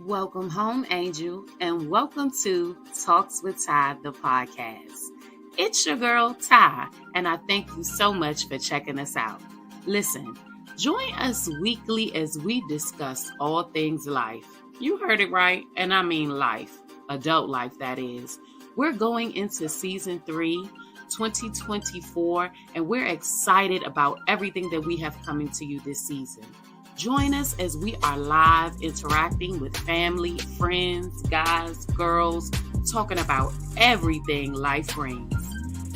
Welcome home, Angel, and welcome to Talks with Ty, the podcast. It's your girl, Ty, and I thank you so much for checking us out. Listen, join us weekly as we discuss all things life. You heard it right, and I mean life, adult life, that is. We're going into season 3, 2024, and we're excited about everything that we have coming to you this season. Join us as we are live interacting with family, friends, guys, girls, talking about everything life brings.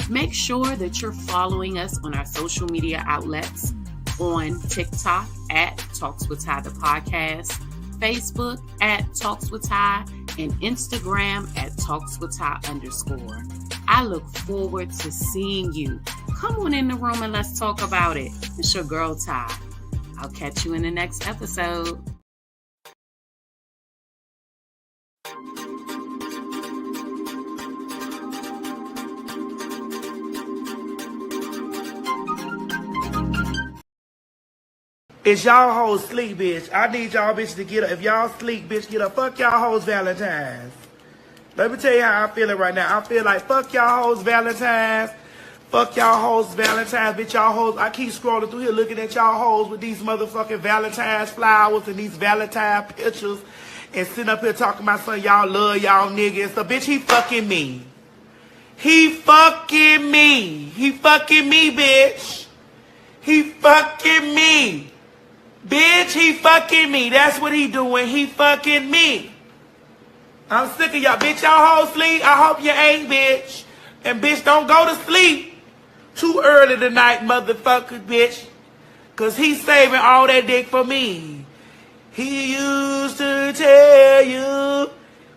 Make sure that you're following us on our social media outlets on TikTok at TalksWitTy the podcast, Facebook at TalksWitTy, and Instagram at TalksWitTy_. I look forward to seeing you. Come on in the room and let's talk about it. It's your girl, Ty. I'll catch you in the next episode. It's y'all hoes sleep, bitch. I need y'all bitches to get up. If y'all sleep, bitch, get up. Fuck y'all hoes Valentine's. Let me tell you how I'm feeling right now. I feel like fuck y'all hoes Valentine's. Fuck y'all hoes Valentine's, bitch, y'all hoes. I keep scrolling through here looking at y'all hoes with these motherfucking Valentine's flowers and these Valentine pictures and sitting up here talking about something y'all love y'all niggas. So, bitch, he fucking me. He fucking me. He fucking me, bitch. He fucking me. Bitch, he fucking me. That's what he doing. He fucking me. I'm sick of y'all. Bitch, y'all hoes sleep. I hope you ain't, bitch. And, bitch, don't go to sleep too early tonight, motherfucker, bitch. Because he's saving all that dick for me. He used to tell you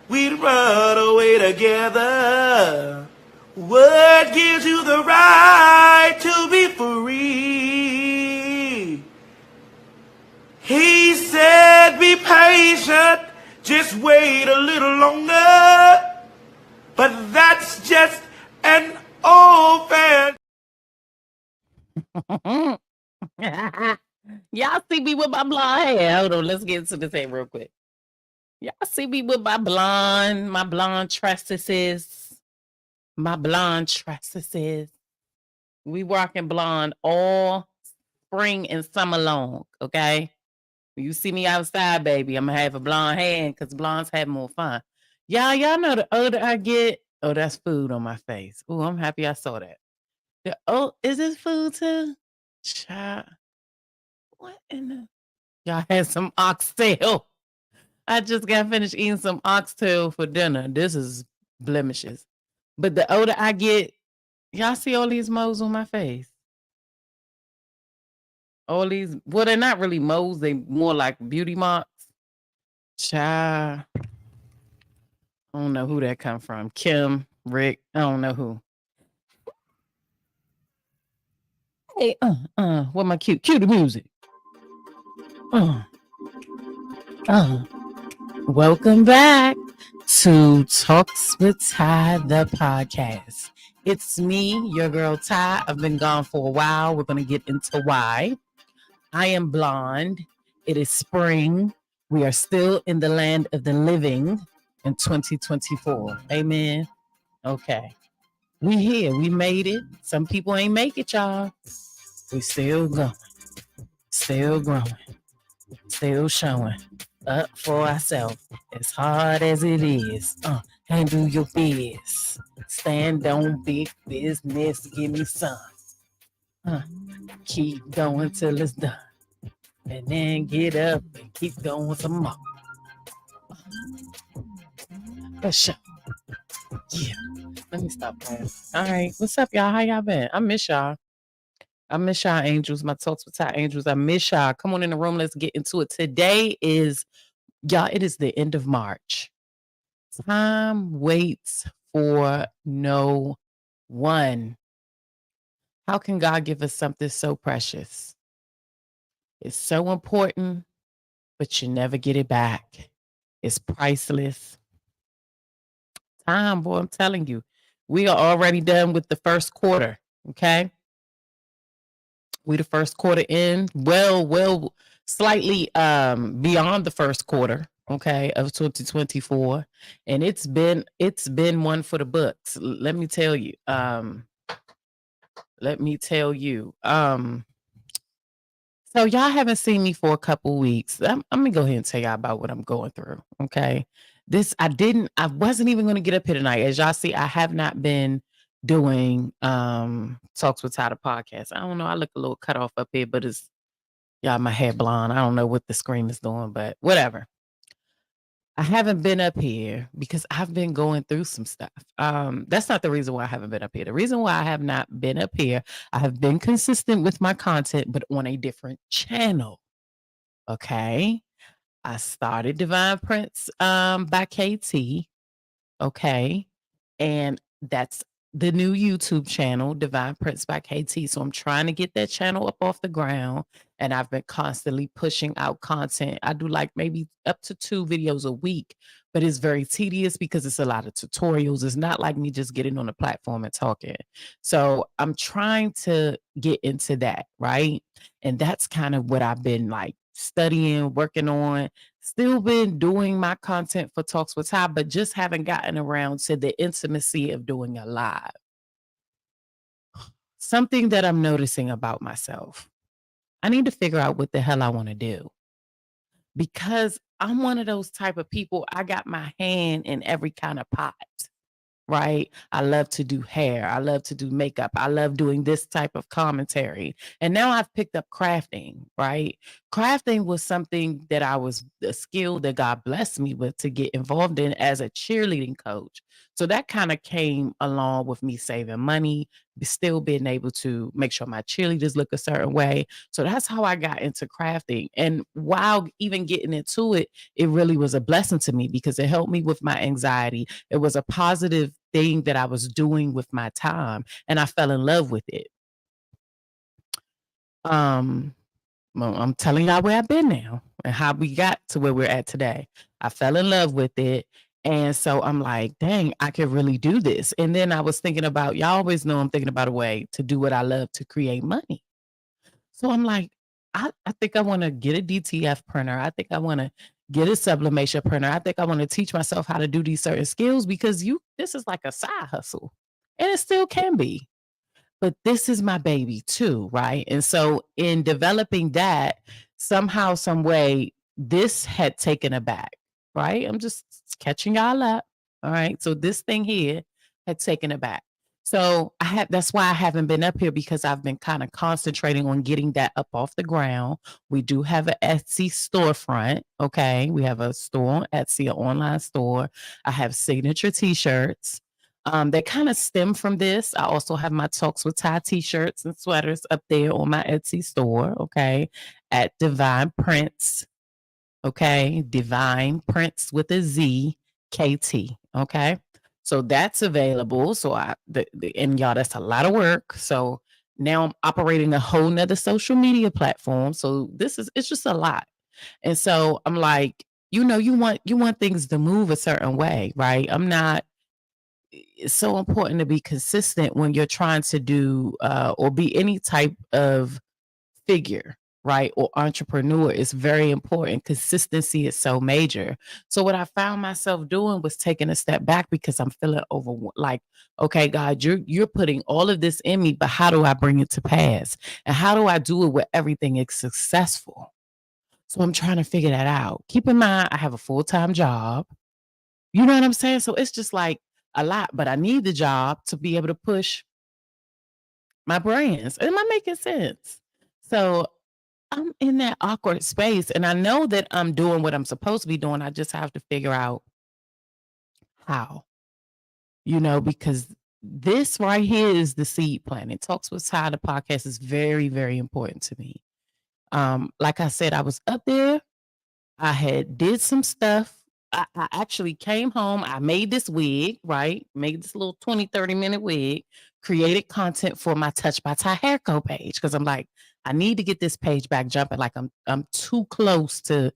we'd run away together. What gives you the right to be free? He said be patient, just wait a little longer. But that's just an old fan. Y'all see me with my blonde hair. Hold on, let's get into this hair real quick. Y'all see me with my blonde tresses. My blonde tresses. We rocking blonde all spring and summer long, okay? When you see me outside, baby, I'm gonna have a blonde hair because blondes have more fun. Y'all know the older I get, oh, that's food on my face. Oh, I'm happy I saw that. Is this food too? Child. What in the... Y'all had some oxtail. I just got finished eating some oxtail for dinner. This is blemishes. But the older I get, y'all see all these moles on my face? All these, well, they're not really moles. They more like beauty marks. Child. I don't know who that come from. Kim, Rick, I don't know who. Hey, what my cue the music. Welcome back to Talks with Ty, the podcast. It's me, your girl Ty. I've been gone for a while. We're going to get into why. I am blonde. It is spring. We are still in the land of the living in 2024. Amen. Okay. We here. We made it. Some people ain't make it, y'all. We still going. Still growing. Still showing up for ourselves. As hard as it is. Handle your biz. Stand on big business. Give me some. Keep going till it's done. And then get up and keep going some more. For sure. Yeah. Let me stop playing. All right. What's up, y'all? How y'all been? I miss y'all. I miss y'all, angels. My Talks with Ty angels. I miss y'all. Come on in the room. Let's get into it. Today is, y'all, it is the end of March. Time waits for no one. How can God give us something so precious? It's so important, but you never get it back. It's priceless. Time, boy, I'm telling you. We are already done with the first quarter, okay? We the first quarter in, well, slightly beyond the first quarter. okay, of 2024, and it's been one for the books. Let me tell you. Let me tell you. So y'all haven't seen me for a couple weeks. I'm gonna go ahead and tell y'all about what I'm going through. Okay. I wasn't even gonna get up here tonight. As y'all see, I have not been doing Talks with Ty the podcast. I don't know. I look a little cut off up here, but it's y'all my hair blonde. I don't know what the screen is doing, but whatever. I haven't been up here because I've been going through some stuff. That's not the reason why I haven't been up here. The reason why I have not been up here, I have been consistent with my content, but on a different channel. Okay. I started Divine Prince by KT. Okay. And that's the new YouTube channel, Divine Prince by KT. So I'm trying to get that channel up off the ground. And I've been constantly pushing out content. I do like maybe up to 2 videos a week, but it's very tedious because it's a lot of tutorials. It's not like me just getting on the platform and talking. So I'm trying to get into that, right? And that's kind of what I've been like studying, working on. Still been doing my content for Talks with Ty, but just haven't gotten around to the intimacy of doing a live. Something that I'm noticing about myself. I need to figure out what the hell I want to do. Because I'm one of those type of people, I got my hand in every kind of pot. Right? I love to do hair. I love to do makeup. I love doing this type of commentary. And now I've picked up crafting, right? Crafting was something that a skill that God blessed me with to get involved in as a cheerleading coach. So that kind of came along with me saving money, still being able to make sure my cheerleaders look a certain way. So that's how I got into crafting. And while even getting into it, it really was a blessing to me because it helped me with my anxiety. It was a positive thing that I was doing with my time, and I fell in love with it. Well, I'm telling y'all where I've been now and how we got to where we're at today. I fell in love with it. And so I'm like, dang, I could really do this. And then I was thinking about, y'all always know I'm thinking about a way to do what I love to create money. So I'm like, I think I want to get a DTF printer. I think I want to get a sublimation printer. I think I want to teach myself how to do these certain skills because this is like a side hustle. And it still can be. But this is my baby too, right? And so in developing that, somehow, some way, this had taken a back, right? I'm just catching y'all up. All right. So this thing here had taken it back. So that's why I haven't been up here because I've been kind of concentrating on getting that up off the ground. We do have an Etsy storefront. Okay. We have a store on Etsy, an online store. I have signature t-shirts. That kind of stem from this. I also have my Talks with Ty t-shirts and sweaters up there on my Etsy store. Okay. At Divine Prince. Okay. Divine Prince with a Z, KT. Okay. So that's available. So and y'all, that's a lot of work. So now I'm operating a whole nother social media platform. So it's just a lot. And so I'm like, you want things to move a certain way, right? It's so important to be consistent when you're trying to do or be any type of figure, right? Or entrepreneur. Is very important. Consistency is so major. So what I found myself doing was taking a step back because I'm feeling like, okay, God, you're putting all of this in me, but how do I bring it to pass? And how do I do it where everything is successful? So I'm trying to figure that out. Keep in mind, I have a full-time job. You know what I'm saying? So it's just like a lot, but I need the job to be able to push my brands. Am I making sense? So I'm in that awkward space and I know that I'm doing what I'm supposed to be doing. I just have to figure out how, because this right here is the seed planting. Talks with Ty, the podcast is very, very important to me. Like I said, I was up there. I had did some stuff. I actually came home. I made this wig, right? Made this little 20, 30-minute wig, created content for my Touch by Ty Hairco page. Cause I'm like, I need to get this page back jumping. Like I'm too close to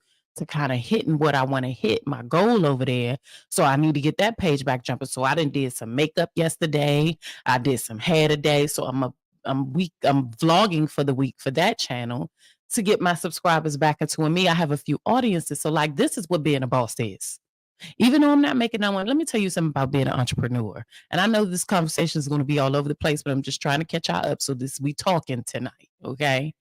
kind of hitting what I want to hit, my goal over there. So I need to get that page back jumping. So I did some makeup yesterday. I did some hair today. So I'm vlogging for the week for that channel. to get my subscribers back into. And me, I have a few audiences. So like, this is what being a boss is. Even though I'm not making no one, let me tell you something about being an entrepreneur. And I know this conversation is going to be all over the place, but I'm just trying to catch y'all up. So we talking tonight. Okay.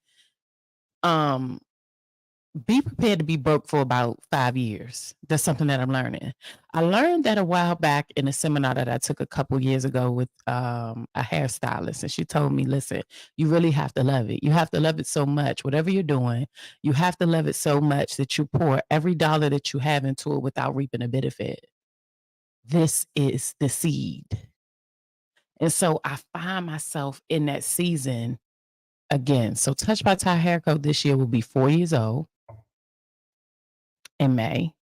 Be prepared to be broke for about 5 years. That's something that I'm learning. I learned that a while back in a seminar that I took a couple years ago with a hairstylist. And she told me, listen, you really have to love it. You have to love it so much. Whatever you're doing, you have to love it so much that you pour every dollar that you have into it without reaping a benefit. This is the seed. And so I find myself in that season again. So Touch by Ty Hair Co. this year will be 4 years old in May.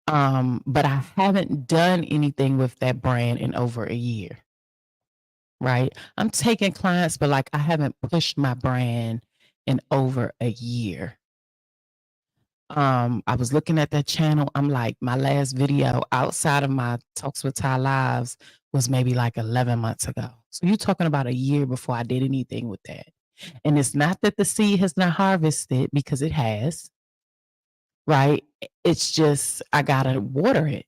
But I haven't done anything with that brand in over a year. Right? I'm taking clients, but like I haven't pushed my brand in over a year. I was looking at that channel. I'm like, my last video outside of my Talks with Ty lives was maybe like 11 months ago. So you're talking about a year before I did anything with that. And it's not that the seed has not harvested, because it has. Right? It's just, I gotta water it.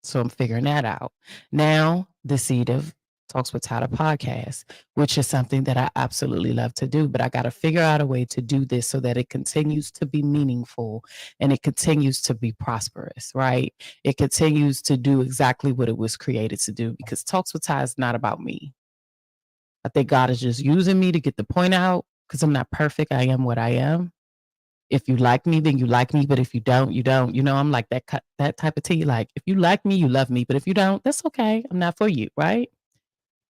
So I'm figuring that out. Now, the seed of Talks with Ty, the podcast, which is something that I absolutely love to do, but I got to figure out a way to do this so that it continues to be meaningful and it continues to be prosperous, right? It continues to do exactly what it was created to do, because Talks with Ty is not about me. I think God is just using me to get the point out, because I'm not perfect. I am what I am. If you like me, then you like me. But if you don't, you don't. You know, I'm like that type of tea. Like, if you like me, you love me. But if you don't, that's okay. I'm not for you, right?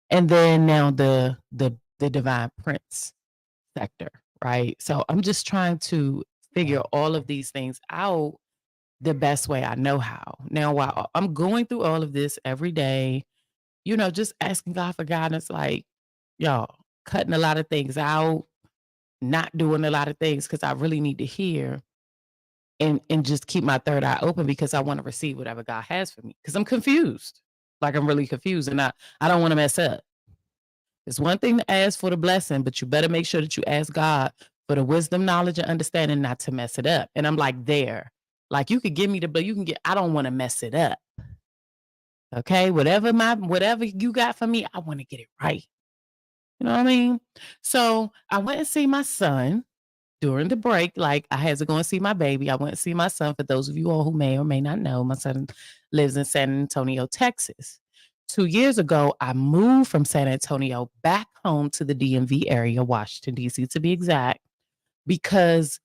And then now the Divine Prince sector, right? So I'm just trying to figure all of these things out the best way I know how. Now, while I'm going through all of this every day, you know, just asking God for guidance, like, y'all, cutting a lot of things out, not doing a lot of things, because I really need to hear and just keep my third eye open, because I want to receive whatever God has for me, because I'm confused. Like, I'm really confused, and I don't want to mess up. It's one thing to ask for the blessing, but you better make sure that you ask God for the wisdom, knowledge, and understanding not to mess it up. And I'm like, there. Like, you could give me but you can get, I don't want to mess it up. Okay? Whatever you got for me, I want to get it right. You know what I mean? So I went and see my son during the break. Like, I had to go and see my baby. I went and see my son. For those of you all who may or may not know, my son lives in San Antonio, Texas. 2 years ago, I moved from San Antonio back home to the DMV area, Washington, D.C. to be exact, because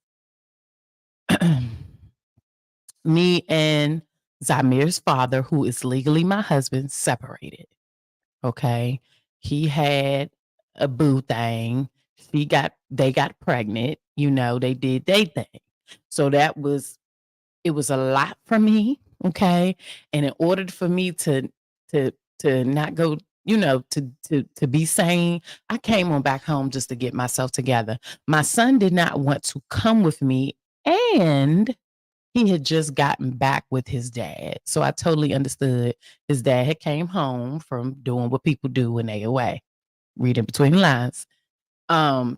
me and Zamir's father, who is legally my husband, separated. Okay. He had a boo thing. They got pregnant, you know, they did their thing. So it was a lot for me. Okay. And in order for me to not go, you know, to be sane, I came on back home just to get myself together. My son did not want to come with me, and he had just gotten back with his dad. So I totally understood. His dad had came home from doing what people do when they away, reading between the lines.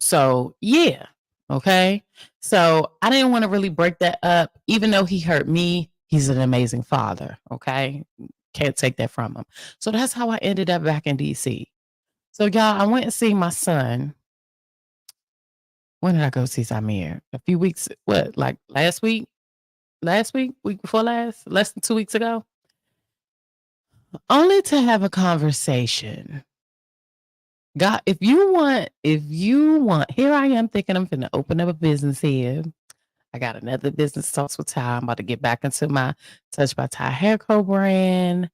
So yeah. Okay. So I didn't want to really break that up. Even though he hurt me, he's an amazing father. Okay. Can't take that from him. So that's how I ended up back in DC. So y'all, I went and see my son. When did I go see Samir? A few weeks, like last week, week before last, less than 2 weeks ago, only to have a conversation. God, if you want, here I am thinking I'm finna open up a business here. I got another business, Talks with Ty. I'm about to get back into my Touch by Ty Hair Co brand.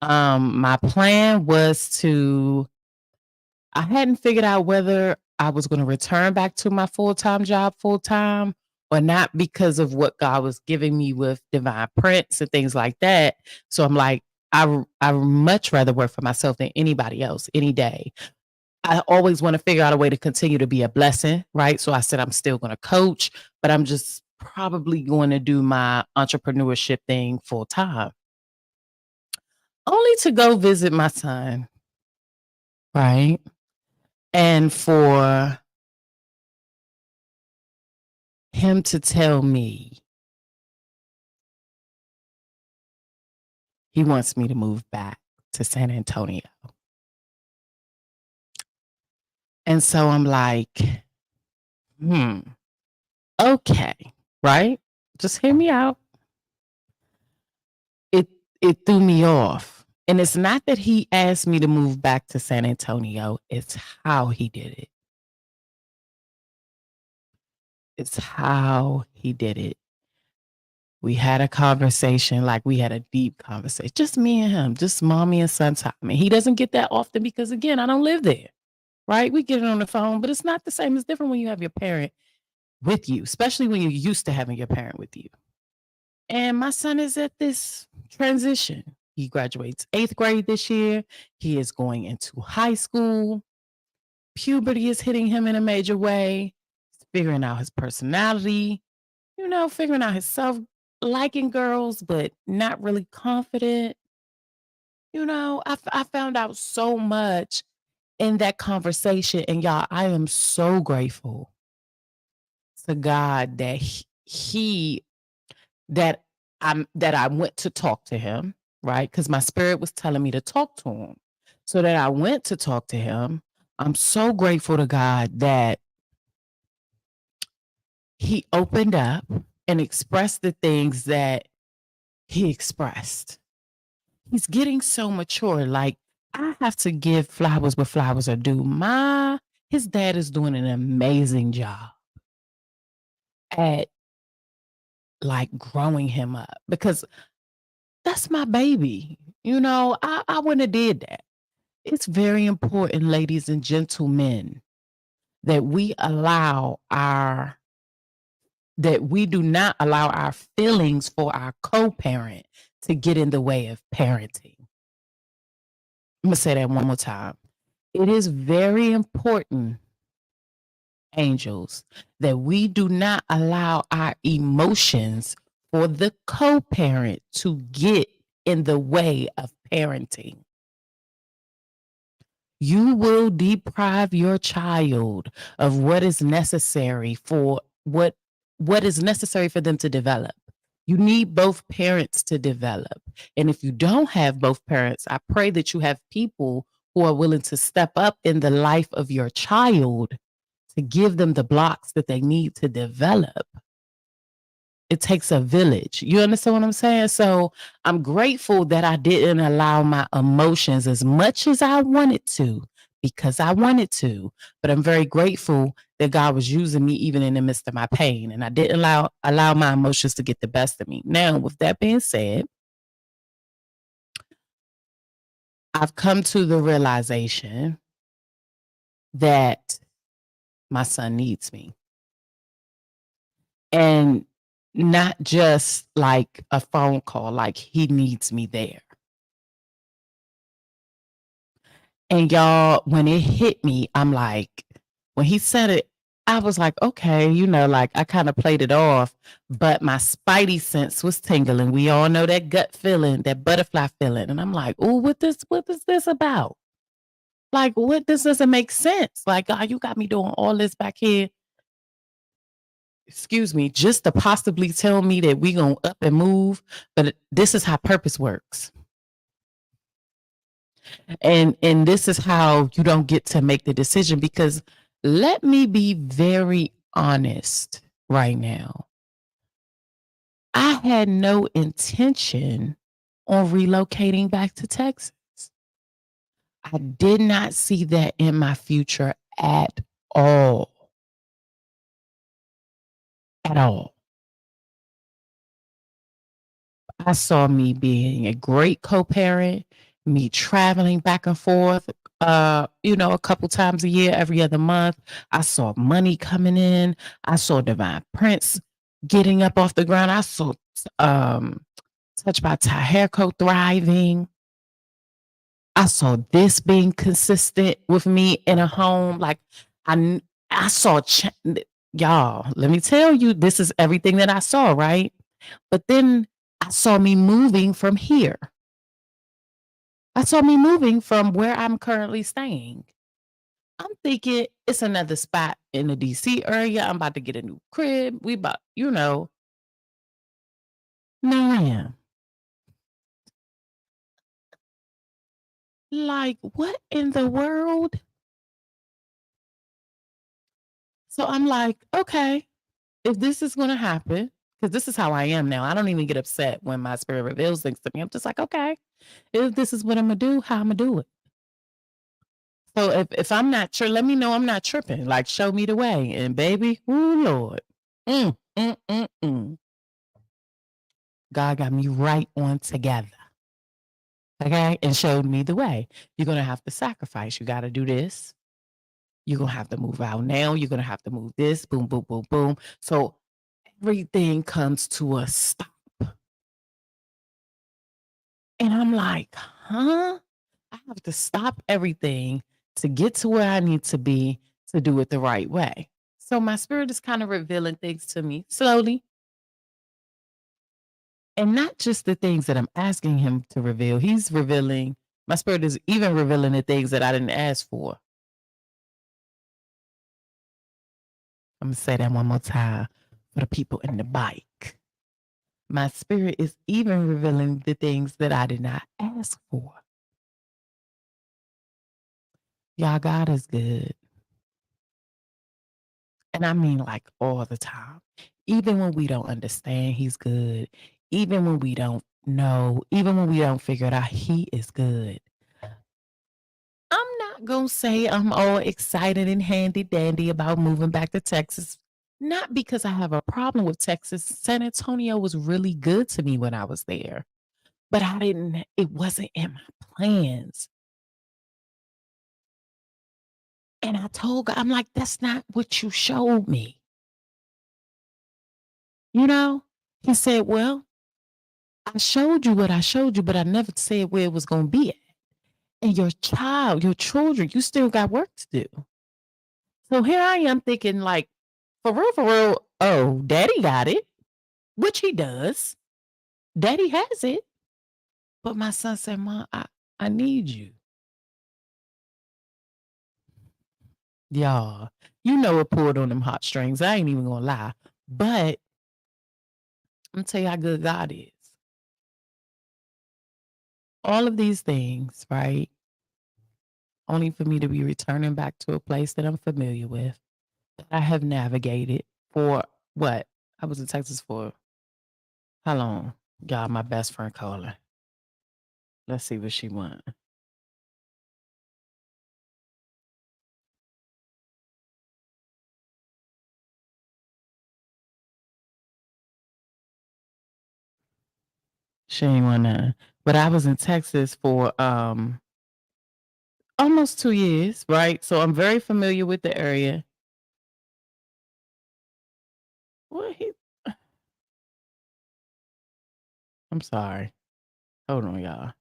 My plan was I hadn't figured out whether I was going to return back to my full-time job full-time or not, because of what God was giving me with Divine Prince and things like that. So I'm like, I much rather work for myself than anybody else any day. I always want to figure out a way to continue to be a blessing, right? So I said, I'm still going to coach, but I'm just probably going to do my entrepreneurship thing full time. Only to go visit my son, right? And for him to tell me he wants me to move back to San Antonio. And so I'm like, okay, right? Just hear me out. It threw me off. And it's not that he asked me to move back to San Antonio, it's how he did it. It's how he did it. We had a conversation, like we had a deep conversation, just me and him, just mommy and son time. And he doesn't get that often because, again, I don't live there, right? We get it on the phone, but it's not the same. It's different when you have your parent with you, especially when you're used to having your parent with you. And my son is at this transition. He graduates 8th grade this year. He is going into high school. Puberty is hitting him in a major way. He's figuring out his personality, figuring out himself, liking girls, but not really confident. I found out so much in that conversation. And y'all, I am so grateful to God that that I went to talk to him, right? Because my spirit was telling me to talk to him. So that I went to talk to him. I'm so grateful to God that he opened up and expressed the things that he expressed. He's getting so mature. Like, I have to give flowers where flowers are due. His dad is doing an amazing job at like growing him up, because that's my baby. I wouldn't have did that. It's very important, ladies and gentlemen, that we do not allow our feelings for our co-parent to get in the way of parenting. I'm going to say that one more time. It is very important, angels, that we do not allow our emotions for the co-parent to get in the way of parenting. You will deprive your child of what is necessary for them to develop. You need both parents to develop. And if you don't have both parents, I pray that you have people who are willing to step up in the life of your child to give them the blocks that they need to develop. It takes a village. You understand what I'm saying? So I'm grateful that I didn't allow my emotions as much as I wanted to, because I wanted to. But I'm very grateful that God was using me even in the midst of my pain. And I didn't allow my emotions to get the best of me. Now, with that being said, I've come to the realization that my son needs me. And not just like a phone call, like he needs me there. And y'all, when it hit me, I'm like, when he said it, I was like, okay, like I kind of played it off, but my spidey sense was tingling. We all know that gut feeling, that butterfly feeling. And I'm like, oh, what is this about? Like, this doesn't make sense. Like, God, you got me doing all this back here, excuse me, just to possibly tell me that we gonna up and move. But this is how purpose works. And this is how you don't get to make the decision, because let me be very honest right now. I had no intention on relocating back to Texas. I did not see that in my future at all. At all. I saw me being a great co-parent, me traveling back and forth, a couple times a year, every other month. I saw money coming in. I saw Divine Prince getting up off the ground. I saw Touched by Ty Hairco thriving. I saw this being consistent with me in a home. Like I saw, y'all, let me tell you, this is everything that I saw, right? But then I saw me moving from here. I saw me moving from where I'm currently staying. I'm thinking it's another spot in the DC area. I'm about to get a new crib. We about, no, I am. Like, what in the world? So I'm like, okay, if this is going to happen, because this is how I am now. I don't even get upset when my spirit reveals things to me. I'm just like, okay, if this is what I'm going to do, how I'm going to do it. So if I'm not sure, let me know I'm not tripping. Like, show me the way. And baby, oh Lord. God got me right on together. Okay. And showed me the way. You're going to have to sacrifice. You got to do this. You're going to have to move out now. You're going to have to move this. Boom, boom, boom, boom. So everything comes to a stop. And I'm like, huh? I have to stop everything to get to where I need to be to do it the right way. So my spirit is kind of revealing things to me slowly. And not just the things that I'm asking him to reveal. He's revealing, my spirit is even revealing the things that I didn't ask for. I'm going to say that one more time for the people in the bike. My spirit is even revealing the things that I did not ask for. Y'all, God is good. And I mean like all the time. Even when we don't understand, he's good. Even when we don't know, even when we don't figure it out, he is good. I'm not going to say I'm all excited and handy dandy about moving back to Texas. Not because I have a problem with Texas. San Antonio was really good to me when I was there. But it wasn't in my plans. And I told God, I'm like, that's not what you showed me. He said, well, I showed you what I showed you, but I never said where it was going to be at. And your children, you still got work to do. So here I am thinking like, for real, oh, daddy got it, which he does. Daddy has it. But my son said, Mom, I need you. Y'all, it pulled on them heartstrings. I ain't even going to lie. But I'm going to tell you how good God is. All of these things, right? Only for me to be returning back to a place that I'm familiar with, that I have navigated for what? I was in Texas for how long? God, my best friend calling. Let's see what she wants. She ain't want none. But I was in Texas for almost 2 years, right? So I'm very familiar with the area. I'm sorry. Hold on, y'all.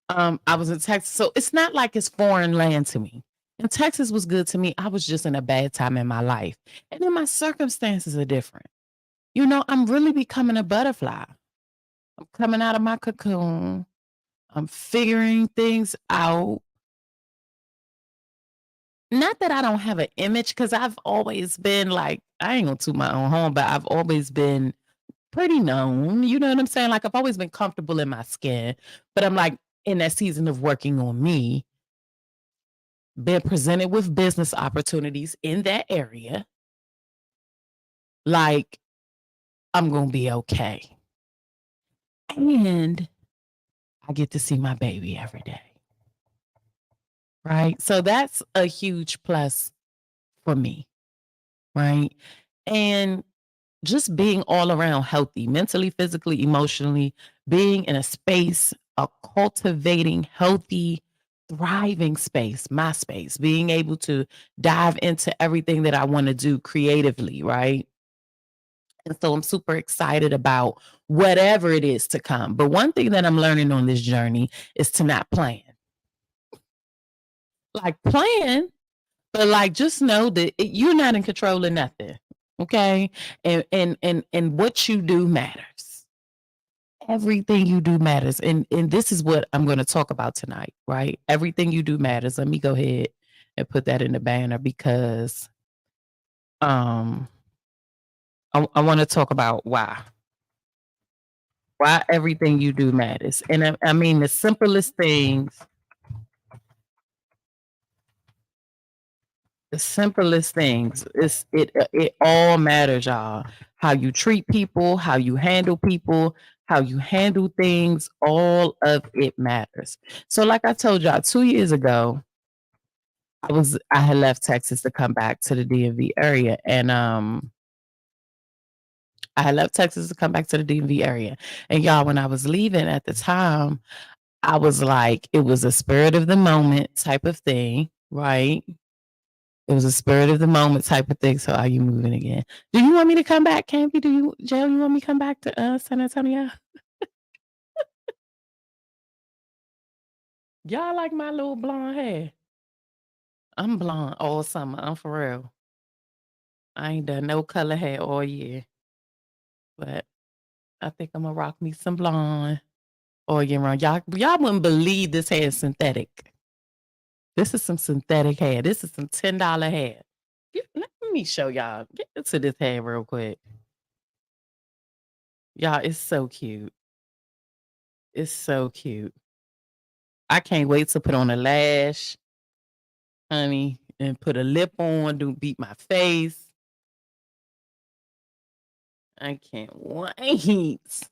I was in Texas, so it's not like it's foreign land to me. And Texas was good to me. I was just in a bad time in my life. And then my circumstances are different. I'm really becoming a butterfly. I'm coming out of my cocoon. I'm figuring things out. Not that I don't have an image, because I've always been like, I ain't gonna toot my own home, but I've always been pretty known. You know what I'm saying? Like, I've always been comfortable in my skin. But I'm like, in that season of working on me, been presented with business opportunities in that area. Like, I'm gonna be okay. And I get to see my baby every day. Right? So that's a huge plus for me. Right? And just being all around healthy, mentally, physically, emotionally, being in a space, a cultivating, healthy, thriving space, my space, being able to dive into everything that I want to do creatively, right? And so I'm super excited about whatever it is to come. But one thing that I'm learning on this journey is to not plan. Like, plan, but like, just know that you're not in control of nothing. Okay. And what you do matters. Everything you do matters. And this is what I'm going to talk about tonight, right? Everything you do matters. Let me go ahead and put that in the banner because I want to talk about why everything you do matters. And I mean the simplest things. The simplest things. It all matters, y'all. How you treat people, how you handle people, how you handle things, all of it matters. So like I told y'all 2 years ago, I had left Texas to come back to the DMV area. And I had left Texas to come back to the DMV area. And y'all, when I was leaving at the time, I was like, it was a spirit of the moment type of thing, right? It was a spirit of the moment type of thing. So are you moving again? Do you want me to come back, Campy? Jill, you want me to come back to San Antonio? Y'all like my little blonde hair? I'm blonde all summer. I'm for real. I ain't done no color hair all year. But I think I'm gonna rock me some blonde all year round. Y'all wouldn't believe this hair is synthetic. This is some synthetic hair. This is some $10 hair. Let me show y'all. Get into this hair real quick. Y'all, it's so cute. It's so cute. I can't wait to put on a lash, honey, and put a lip on, beat my face. I can't wait.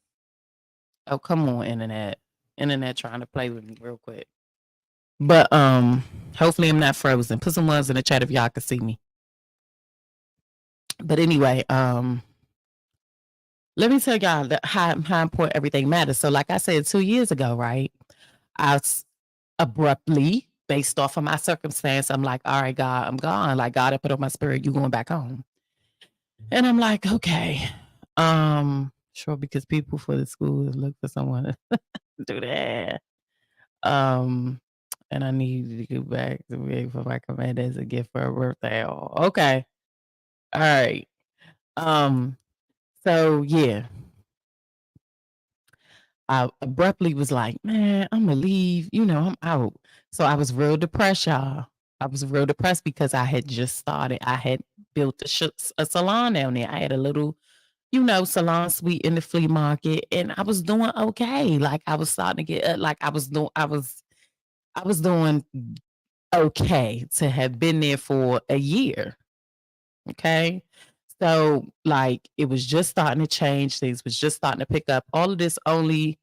Oh, come on, internet. Internet trying to play with me real quick. But hopefully I'm not frozen. Put some ones in the chat if y'all can see me. But anyway, let me tell y'all how important everything matters. So like I said 2 years ago, right? I abruptly, based off of my circumstance, I'm like, all right, God, I'm gone. Like God, I put on my spirit, you going back home. And I'm like, okay. Sure, because people for the school look for someone to do that. And I need to go back to me for my command as a gift for a birthday. Oh, okay. All right. So yeah. I abruptly was like, man, I'm gonna leave. I'm out. So I was real depressed, y'all. I was real depressed because I had just started. I had built a salon down there. I had a little, salon suite in the flea market, and I was doing okay. Like I was starting to get, like I was doing okay to have been there for a year. Okay. So like it was just starting to change. Things was just starting to pick up. All of this only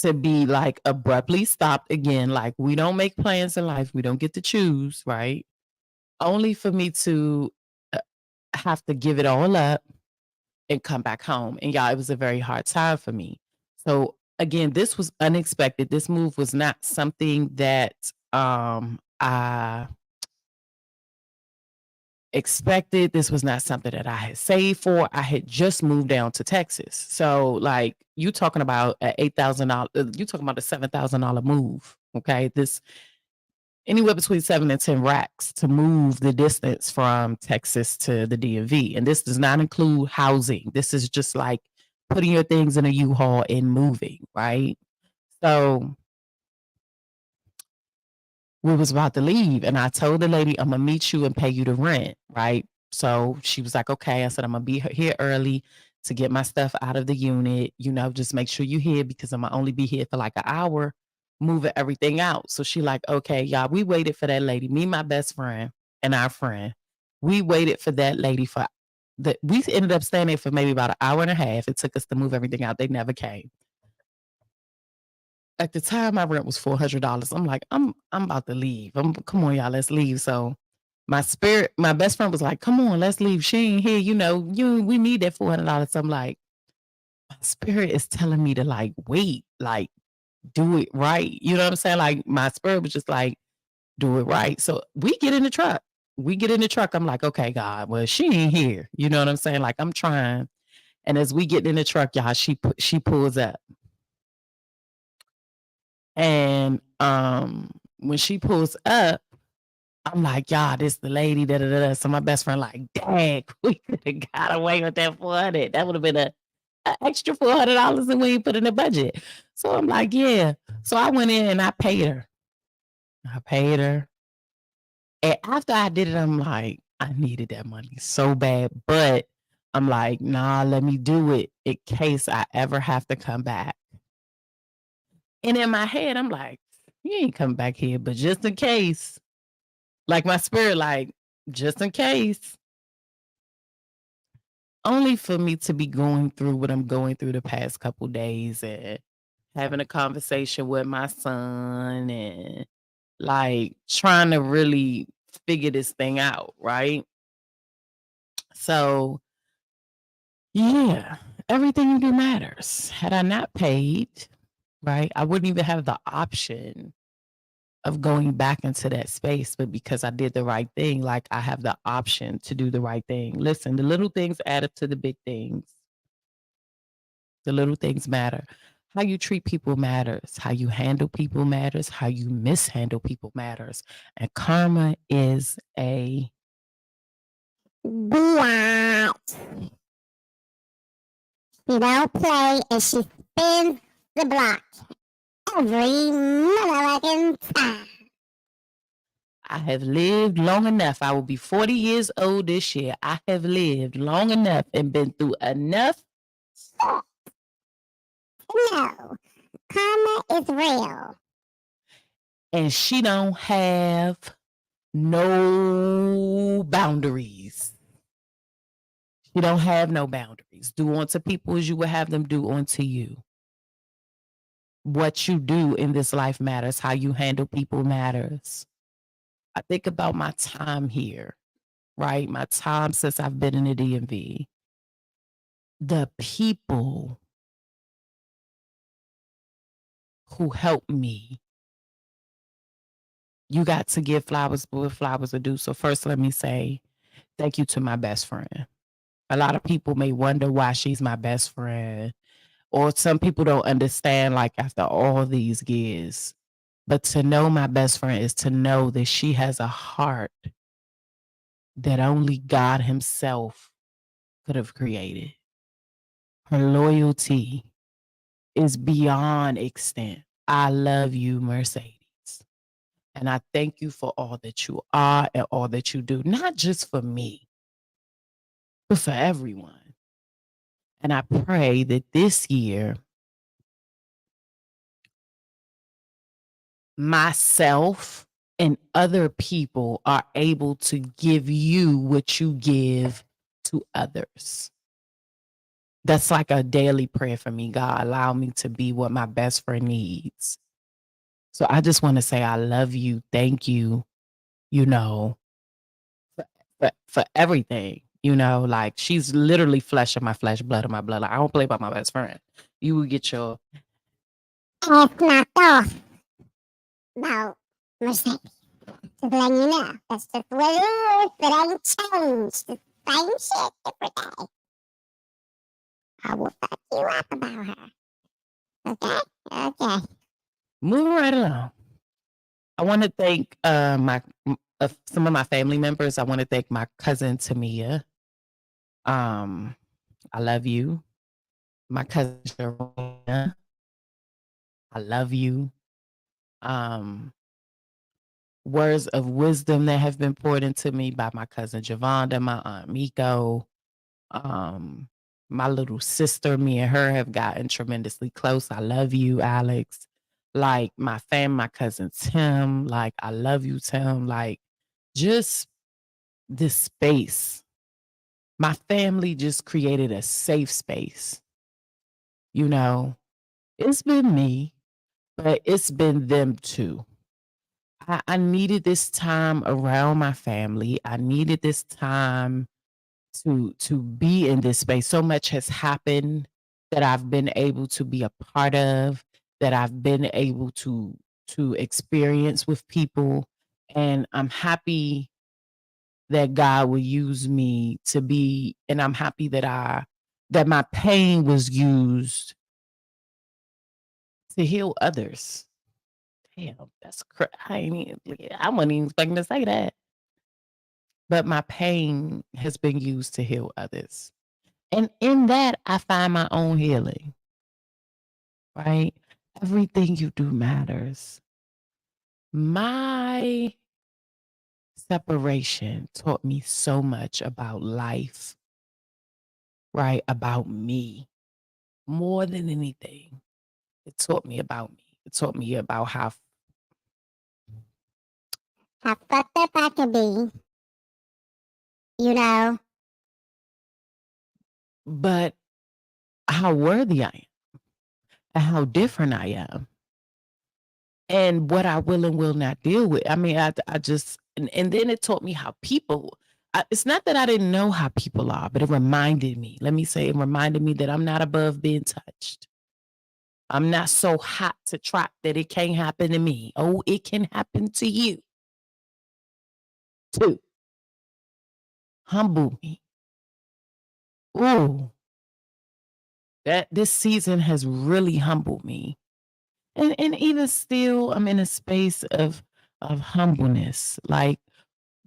to be like abruptly stopped again. Like we don't make plans in life. We don't get to choose, right? Only for me to have to give it all up and come back home. And y'all, it was a very hard time for me. So again, this was unexpected. This move was not something that I expected. This was not something that I had saved for. I had just moved down to Texas. So like you talking about an $8,000, you talking about a $7,000 move. Okay. This anywhere between 7 and 10 racks to move the distance from Texas to the DMV. And this does not include housing. This is just like putting your things in a U-Haul and moving, right? So we was about to leave and I told the lady, I'm gonna meet you and pay you the rent, right? So she was like, okay. I said, I'm gonna be here early to get my stuff out of the unit, just make sure you're here because I'm gonna only be here for like an hour moving everything out. So she like, okay, y'all, we waited for that lady, me, my best friend and our friend. We waited for that lady we ended up staying there for maybe about an hour and a half. It took us to move everything out. They never came. At the time, my rent was $400. I'm like, I'm about to leave. Come on, y'all, let's leave. So my best friend was like, come on, let's leave. She ain't here. We need that $400. So I'm like, my spirit is telling me to like, wait, like do it right. You know what I'm saying? Like my spirit was just like, do it right. So we get in the truck. I'm like, okay, God, well, she ain't here. You know what I'm saying? Like I'm trying. And as we get in the truck, y'all, she pulls up. And when she pulls up, I'm like, y'all, this the lady, da da da. So my best friend like, dang, we could have got away with that $400. That would have been an extra $400 and we ain't put in the budget. So I'm like, yeah. So I went in and I paid her. And after I did it, I'm like, I needed that money so bad. But I'm like, nah, let me do it in case I ever have to come back. And in my head, I'm like, you ain't coming back here, but just in case. Like my spirit, like, just in case. Only for me to be going through what I'm going through the past couple days and having a conversation with my son and like trying to really figure this thing out, right? So, yeah, everything you do matters. Had I not paid, right, I wouldn't even have the option of going back into that space. But because I did the right thing, like I have the option to do the right thing. Listen, the little things add up to the big things. The little things matter. How you treat people matters. How you handle people matters. How you mishandle people matters. And karma is a biatch. She don't play and she spins the block every motherfucking time. I have lived long enough. I will be 40 years old this year. I have lived long enough and been through enough. No, karma is real. And she don't have no boundaries. She don't have no boundaries. Do unto people as you would have them do unto you. What you do in this life matters. How you handle people matters. I think about my time here, right? My time since I've been in the DMV. The people who helped me, you got to give flowers what flowers are due. So first, let me say thank you to my best friend. A lot of people may wonder why she's my best friend, or some people don't understand, like after all these years. But to know my best friend is to know that she has a heart that only God Himself could have created. Her loyalty is beyond extent. I love you, Mercedes. And I thank you for all that you are and all that you do, not just for me, but for everyone. And I pray that this year, myself and other people are able to give you what you give to others. That's like a daily prayer for me. God, allow me to be what my best friend needs. So I just want to say I love you. Thank you, you know, for everything. You know, like she's literally flesh of my flesh, blood of my blood. Like, I don't play by my best friend. You will get your Ass knocked off about Mercedes. Just letting you know. That's just what it is. It ain't changed. The same shit every day. I will fuck you up about her. Okay? Okay. moving right along. I want to thank some of my family members. I want to thank my cousin Tamia. I love you. My cousin Sharona. I love you. Words of wisdom that have been poured into me by my cousin Javonda, my aunt Miko, my little sister. Me and her have gotten tremendously close. I love you, Alex. Like my cousin Tim. Like I love you, Tim. Like just this space. My family just created a safe space. You know, it's been me, but it's been them too. I needed this time around my family. I needed this time to be in this space. So much has happened that I've been able to be a part of, that I've been able to experience with people. And I'm happy that God will use me to be, and I'm happy that my pain was used to heal others. Damn, that's I wasn't even expecting to say that. But my pain has been used to heal others. And in that, I find my own healing, right? Everything you do matters. My separation taught me so much about life, right? About me more than anything. It taught me about me. It taught me about How fucked up I could be, you know. but how worthy I am and how different I am and what I will and will not deal with. I mean, I just, and then it taught me how people, it's not that I didn't know how people are, but it reminded me, let me say, it reminded me that I'm not above being touched. I'm not so hot to trot that it can't happen to me. Oh, it can happen to you too. Humble me. Ooh, that this season has really humbled me. And even still, I'm in a space of humbleness, like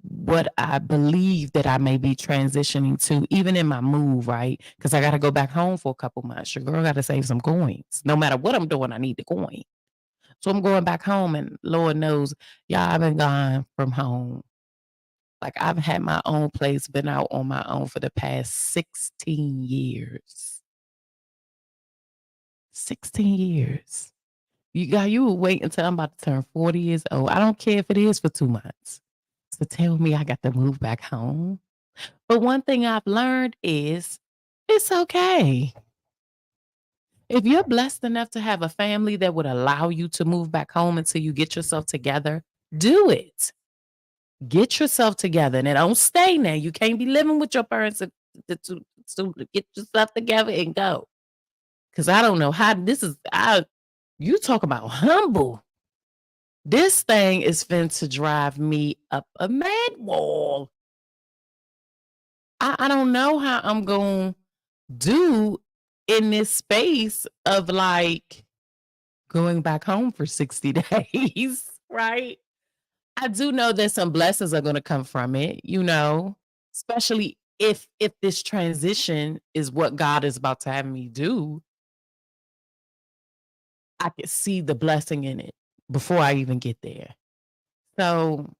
what I believe that I may be transitioning to, even in my move, right? Because I got to go back home for a couple months. Your girl got to save some coins. No matter what I'm doing, I need the coin. So I'm going back home, and Lord knows, y'all, I've been gone from home. Like I've had my own place, been out on my own for the past 16 years. 16 years. You will wait until I'm about to turn 40 years old. I don't care if it is for 2 months. So tell me I got to move back home. But one thing I've learned is it's okay. If you're blessed enough to have a family that would allow you to move back home until you get yourself together, do it. Get yourself together and don't stay now. You can't be living with your parents to get yourself together and go. Because I don't know how this is. You talk about humble. This thing is fin to drive me up a mad wall. I don't know how I'm going to do in this space of like going back home for 60 days, right? I do know that some blessings are going to come from it, especially if this transition is what God is about to have me do. I could see the blessing in it before I even get there. So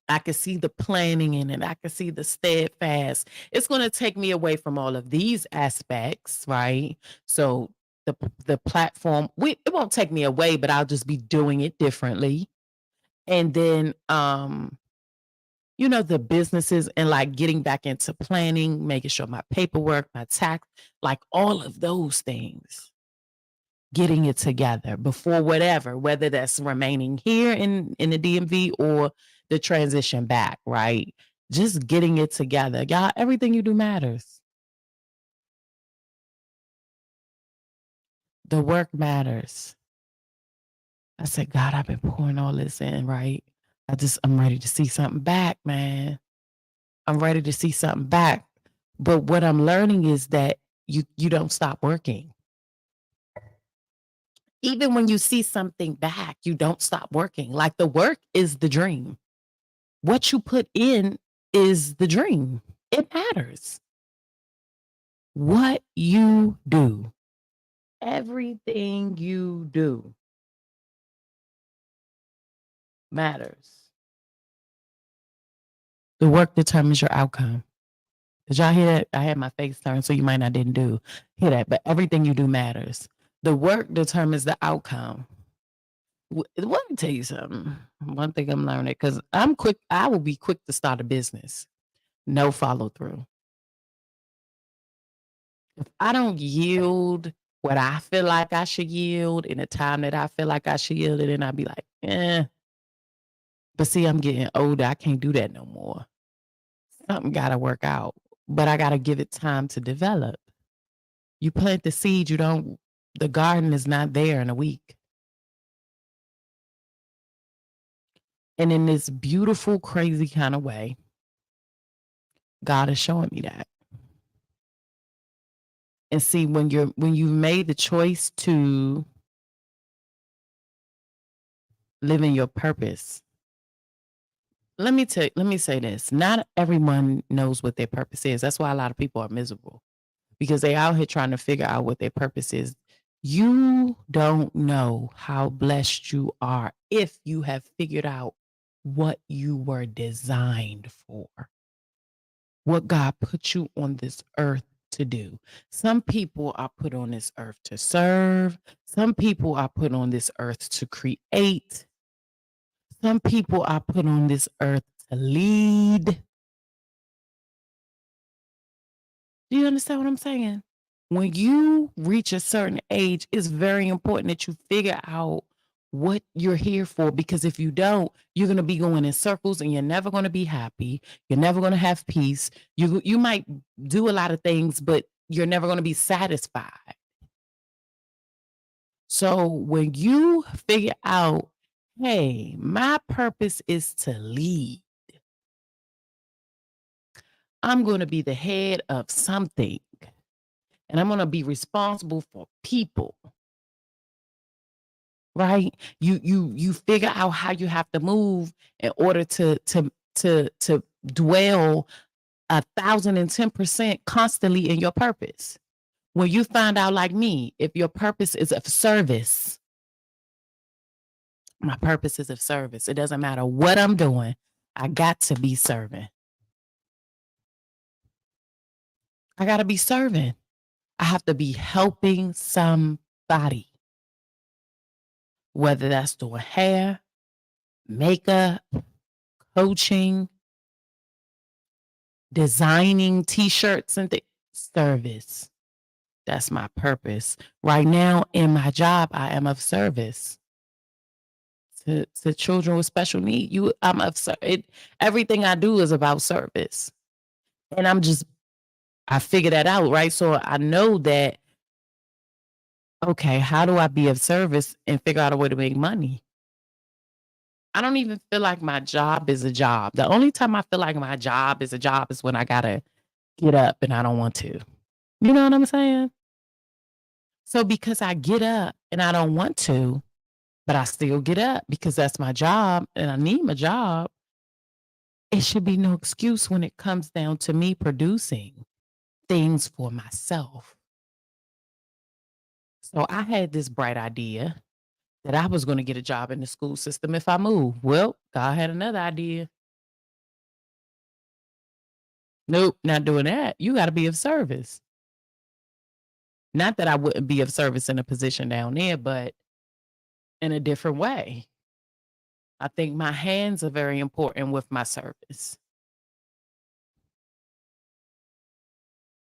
I could see the planning in it. I could see the steadfast. It's going to take me away from all of these aspects, right? So the platform, it won't take me away, but I'll just be doing it differently. And then the businesses and like getting back into planning, making sure my paperwork, my tax, like all of those things, getting it together before whether that's remaining here in the DMV or the transition back, right? Just getting it together. Y'all, everything you do matters. The work matters. I said, God, I've been pouring all this in, right? I'm ready to see something back, man. I'm ready to see something back. But what I'm learning is that you don't stop working. Even when you see something back, you don't stop working. Like the work is the dream. What you put in is the dream. It matters. What you do, everything you do matters. The work determines your outcome. Did y'all hear that? I had my face turned, so you might not didn't hear that, but everything you do matters. The work determines the outcome. Let me tell you something. One thing I'm learning, because I will be quick to start a business. No follow through. If I don't yield what I feel like I should yield in the time that I feel like I should yield it, and I'd be like, But see, I'm getting older. I can't do that no more. Something got to work out, but I got to give it time to develop. You plant the seed, the garden is not there in a week. And in this beautiful, crazy kind of way, God is showing me that. And see, when you've made the choice to live in your purpose, let me say this. Not everyone knows what their purpose is. That's why a lot of people are miserable, because they're out here trying to figure out what their purpose is. You don't know how blessed you are if you have figured out what you were designed for, what God put you on this earth to do. Some people are put on this earth to serve. Some people are put on this earth to create. Some people are put on this earth to lead. Do you understand what I'm saying? When you reach a certain age, it's very important that you figure out what you're here for, because if you don't, you're going to be going in circles and you're never going to be happy. You're never going to have peace. You might do a lot of things, but you're never going to be satisfied. So when you figure out, hey, my purpose is to lead, I'm going to be the head of something, and I'm going to be responsible for people. Right? You figure out how you have to move in order to dwell 1,010% constantly in your purpose. When you find out, like me, if your purpose is of service, my purpose is of service. It doesn't matter what I'm doing. I got to be serving. I got to be serving. I have to be helping somebody, whether that's doing hair, makeup, coaching, designing t-shirts and things. Service. That's my purpose. Right now in my job, I am of service to children with special need. I'm of service. Everything I do is about service. And I figure that out, right? So I know that, okay, how do I be of service and figure out a way to make money? I don't even feel like my job is a job. The only time I feel like my job is a job is when I gotta get up and I don't want to. You know what I'm saying? So because I get up and I don't want to, but I still get up because that's my job and I need my job, it should be no excuse when it comes down to me producing things for myself. So I had this bright idea that I was going to get a job in the school system if I moved. Well, God had another idea. Nope, not doing that. You got to be of service. Not that I wouldn't be of service in a position down there, but in a different way. I think my hands are very important with my service.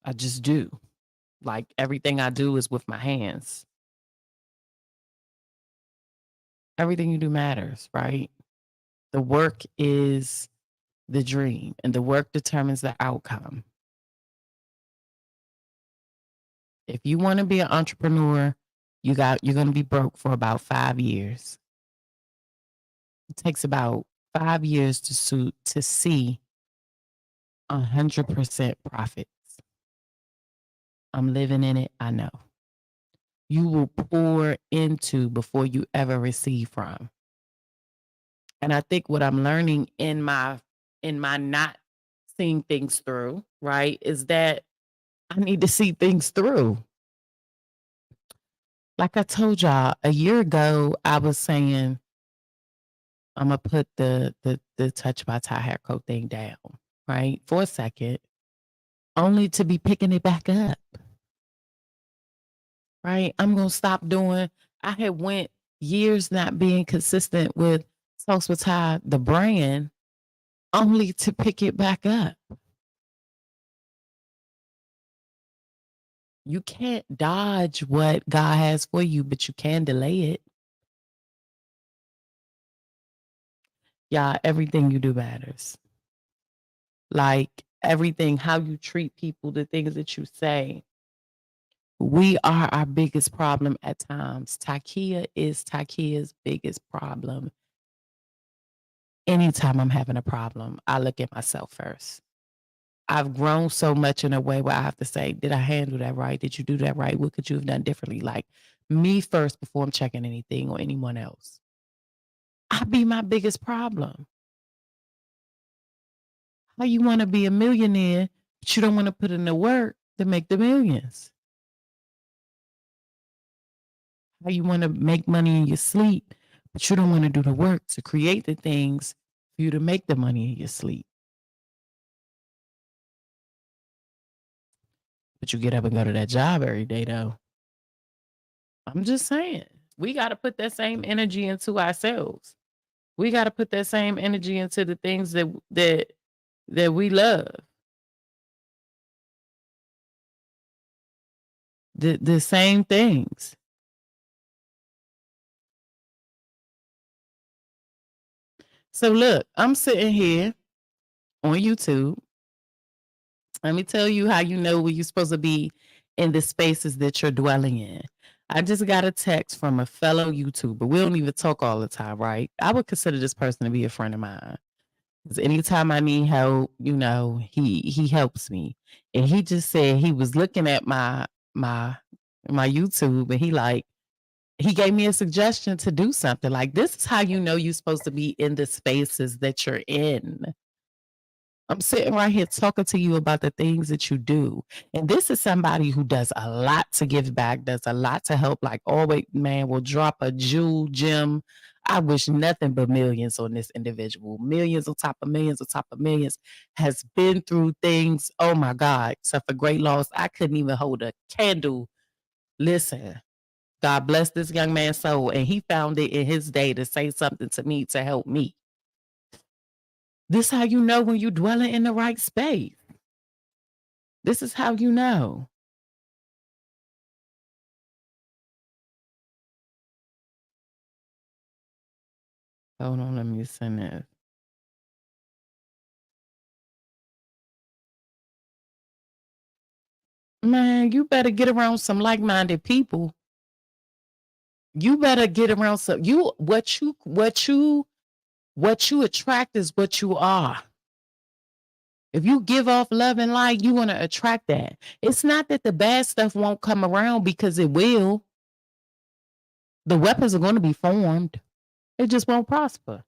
I just do. Like everything I do is with my hands. Everything you do matters, right? The work is the dream, and the work determines the outcome. If you want to be an entrepreneur, you're going to be broke for about 5 years. It takes about 5 years to see 100% profits. I'm living in it. I know. You will pour into before you ever receive from. And I think what I'm learning in my not seeing things through, right, is that I need to see things through. Like I told y'all a year ago, I was saying I'm gonna put the Touch by Ty hair coat thing down, right, for a second, only to be picking it back up. Right? I'm gonna stop doing. I had went years not being consistent with TalksWitTy, the brand, only to pick it back up. You can't dodge what God has for you, but you can delay it. Yeah, everything you do matters. Like everything, how you treat people, the things that you say. We are our biggest problem at times. Takia is Takia's biggest problem. Anytime I'm having a problem, I look at myself first. I've grown so much in a way where I have to say, did I handle that right? Did you do that right? What could you have done differently? Like me first before I'm checking anything or anyone else. I be my biggest problem. How you want to be a millionaire, but you don't want to put in the work to make the millions? How you want to make money in your sleep, but you don't want to do the work to create the things for you to make the money in your sleep. But you get up and go to that job every day, though. I'm just saying, we got to put that same energy into ourselves. We got to put that same energy into the things that we love. The same things. So look, I'm sitting here on YouTube. Let me tell you how you know where you're supposed to be in the spaces that you're dwelling in. I just got a text from a fellow YouTuber. We don't even talk all the time, right? I would consider this person to be a friend of mine. Because anytime I need help, he helps me. And he just said he was looking at my YouTube, and he gave me a suggestion to do something. Like, this is how you know you're supposed to be in the spaces that you're in. I'm sitting right here talking to you about the things that you do. And this is somebody who does a lot to give back, does a lot to help. Like, always, man, will drop a jewel gem. I wish nothing but millions on this individual. Millions on top of millions on top of millions. Has been through things. Oh my God. Except for great loss. I couldn't even hold a candle. Listen, God bless this young man's soul. And he found it in his day to say something to me to help me. This is how you know when you're dwelling in the right space. This is how you know. Hold on, let me send this. Man, you better get around some like-minded people. You better get around some what you attract is what you are. If you give off love and light, you want to attract that. It's not that the bad stuff won't come around, because it will. The weapons are going to be formed. It just won't prosper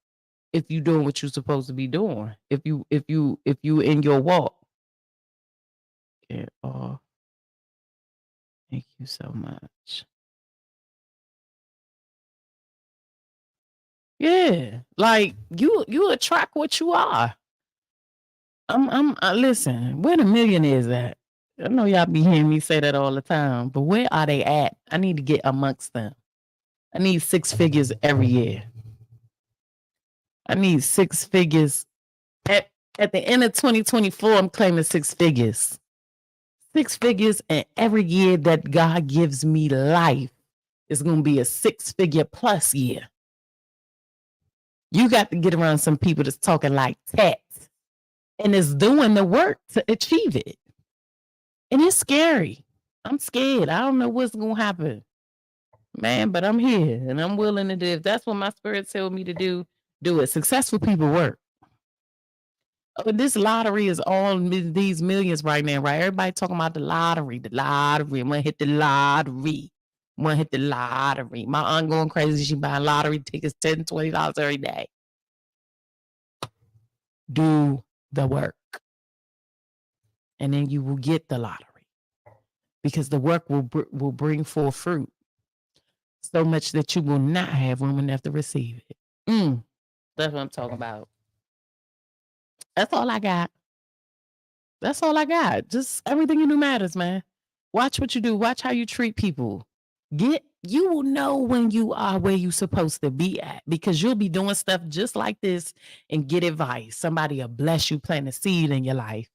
if you're doing what you're supposed to be doing. If you in your walk. Yeah, thank you so much. Yeah, like you attract what you are. Listen, where the millionaires at? I know y'all be hearing me say that all the time, but where are they at? I need to get amongst them. I need 6 figures every year. I need 6 figures. At the end of 2024, I'm claiming 6 figures. 6 figures, and every year that God gives me life is going to be a 6-figure plus year. You got to get around some people that's talking like that and is doing the work to achieve it. And it's scary. I'm scared. I don't know what's going to happen, man, but I'm here and I'm willing to do. If that's what my spirit tells me to do it. Successful people work. But this lottery is all these millions right now, right? Everybody talking about the lottery. I'm gonna hit the lottery. My aunt going crazy. She buying lottery tickets, $10, $20 every day. Do the work. And then you will get the lottery. Because the work will bring forth fruit. So much that you will not have room enough to receive it. That's what I'm talking about. That's all I got. Just everything you do matters, man. Watch what you do. Watch how you treat people. You will know when you are where you're supposed to be at, because you'll be doing stuff just like this and get advice. Somebody will bless you, plant a seed in your life.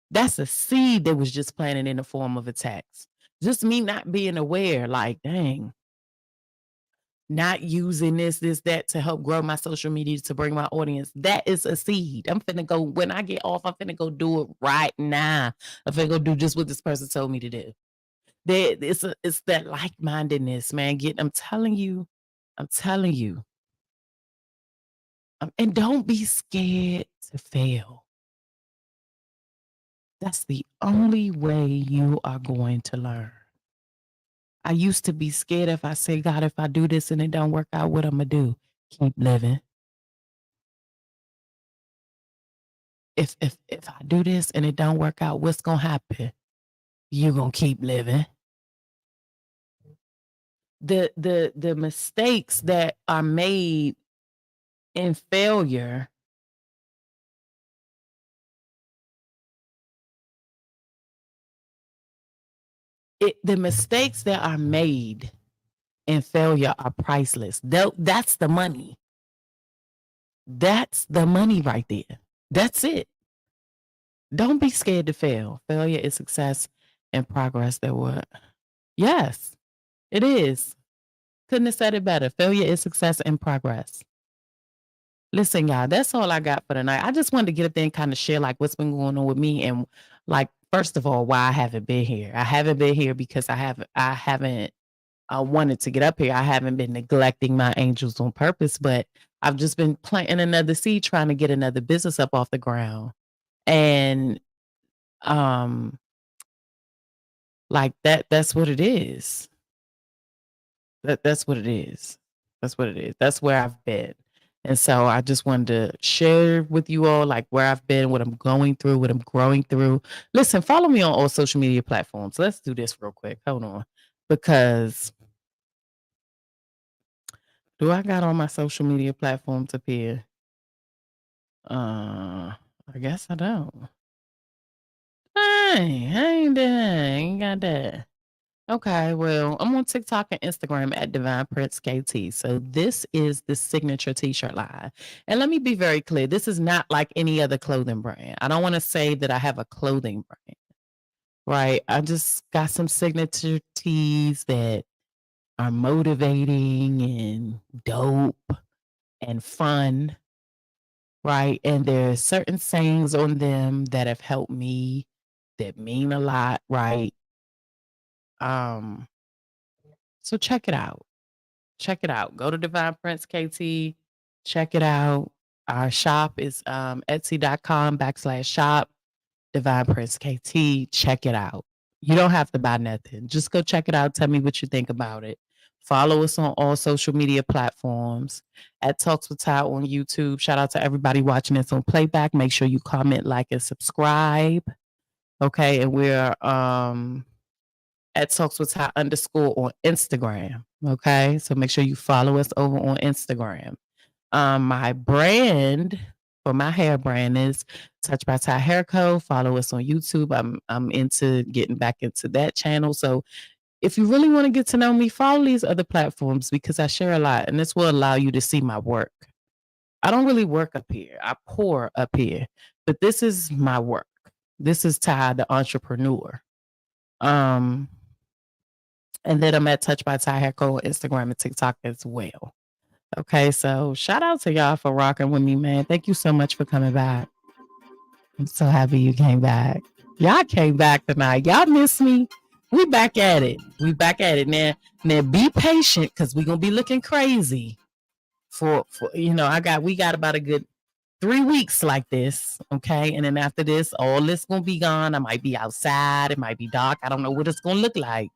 That's a seed that was just planted in the form of a text. Just me not being aware, like, dang, not using this, that to help grow my social media to bring my audience. That is a seed. I'm finna go, when I get off, I'm finna go do it right now. I'm finna go do just what this person told me to do. It's that like-mindedness, man. I'm telling you. And don't be scared to fail. That's the only way you are going to learn. I used to be scared if I say, God, if I do this and it don't work out, what I'm going to do? Keep living. If I do this and it don't work out, what's going to happen? You're going to keep living. The mistakes that are made in failure the mistakes that are made in failure are priceless. That's the money. That's the money right there. That's it. Don't be scared to fail. Failure is success and progress. That what? Yes, it is. Couldn't have said it better. Failure is success and progress. Listen, y'all, that's all I got for tonight. I just wanted to get up there and kind of share like what's been going on with me and like, first of all, why I haven't been here. I haven't been here because I haven't wanted to get up here. I haven't been neglecting my angels on purpose, but I've just been planting another seed, trying to get another business up off the ground. And like that's what it is. That's what it is. That's what it is. That's where I've been. And so I just wanted to share with you all like where I've been, what I'm going through, what I'm growing through. Listen, follow me on all social media platforms. Let's do this real quick. Hold on. Because do I got all my social media platforms up here? I guess I don't. I ain't got that. Okay, well, I'm on TikTok and Instagram at Divine Prince KT. So this is the signature t-shirt line. And let me be very clear. This is not like any other clothing brand. I don't want to say that I have a clothing brand, right? I just got some signature tees that are motivating and dope and fun, right? And there's certain sayings on them that have helped me that mean a lot, right? So check it out. Check it out. Go to Divine Prince KT. Check it out. Our shop is etsy.com/shop Divine Prince KT. Check it out. You don't have to buy nothing. Just go check it out. Tell me what you think about it. Follow us on all social media platforms at TalksWitTy on YouTube. Shout out to everybody watching this on playback. Make sure you comment, like, and subscribe. Okay, and we're at TalksWitTy _ on Instagram. Okay, so make sure you follow us over on Instagram. My brand for my hair brand is Touch by Ty Hair Co. Follow us on YouTube. I'm into getting back into that channel. So if you really want to get to know me, follow these other platforms because I share a lot, and this will allow you to see my work. I don't really work up here. I pour up here, but this is my work. This is Ty, the entrepreneur. And then I'm at Touch by Ty Hair Co. on Instagram and TikTok as well. Okay, so shout out to y'all for rocking with me, man. Thank you so much for coming back. I'm so happy you came back. Y'all came back tonight. Y'all miss me. We back at it. We back at it now. Now be patient because we're gonna be looking crazy. For we got about a good 3 weeks like this. Okay. And then after this, all this gonna be gone. I might be outside. It might be dark. I don't know what it's gonna look like.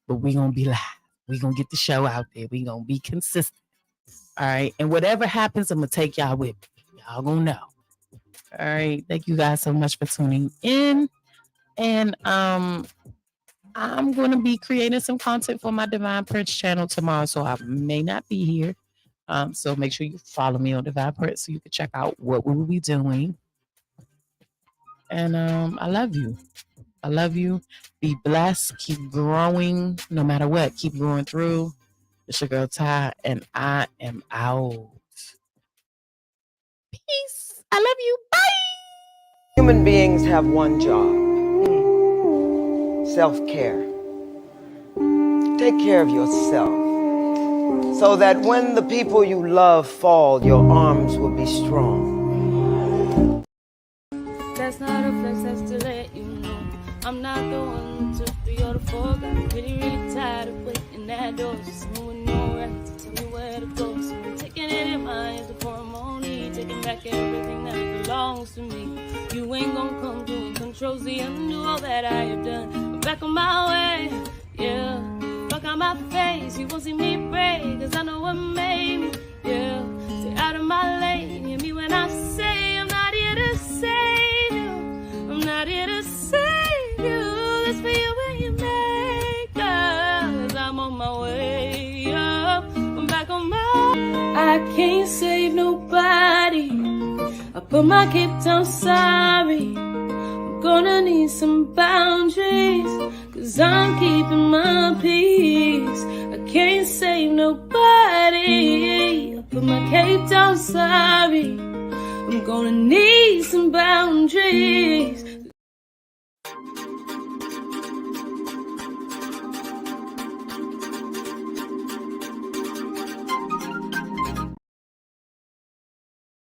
But we're going to be live. We're going to get the show out there. We're going to be consistent. All right. And whatever happens, I'm going to take y'all with me. Y'all going to know. All right. Thank you guys so much for tuning in. And I'm going to be creating some content for my Divine Prince channel tomorrow. So I may not be here. So make sure you follow me on Divine Prince so you can check out what we will be doing. And I love you. I love you. Be blessed. Keep growing no matter what. Keep growing through. It's your girl Ty, and I am out. Peace. I love you. Bye. Human beings have one job. Self-care. Take care of yourself so that when the people you love fall, your arms will be strong. That's not a flex, that's to let you know I'm not the one who took the order for. Got really, really tired of waiting at doors. Just moving no right to tell me where to go. So I'm taking it in mind as a ceremony, taking back everything that belongs to me. You ain't gonna come through and control Z, undo all that I have done. I'm back on my way, yeah. Fuck out my face, you won't see me break, cause I know what made me, yeah. Stay out of my lane, hear me when I say I'm not here to save you. I'm not here to save you. That's for you when you make up, cause I'm on my way up. I'm back on my... I can't save nobody. I put my cape down, sorry. I'm gonna need some boundaries, 'cause I'm keeping my peace. I can't save nobody. I put my cape down, sorry. I'm gonna need some boundaries.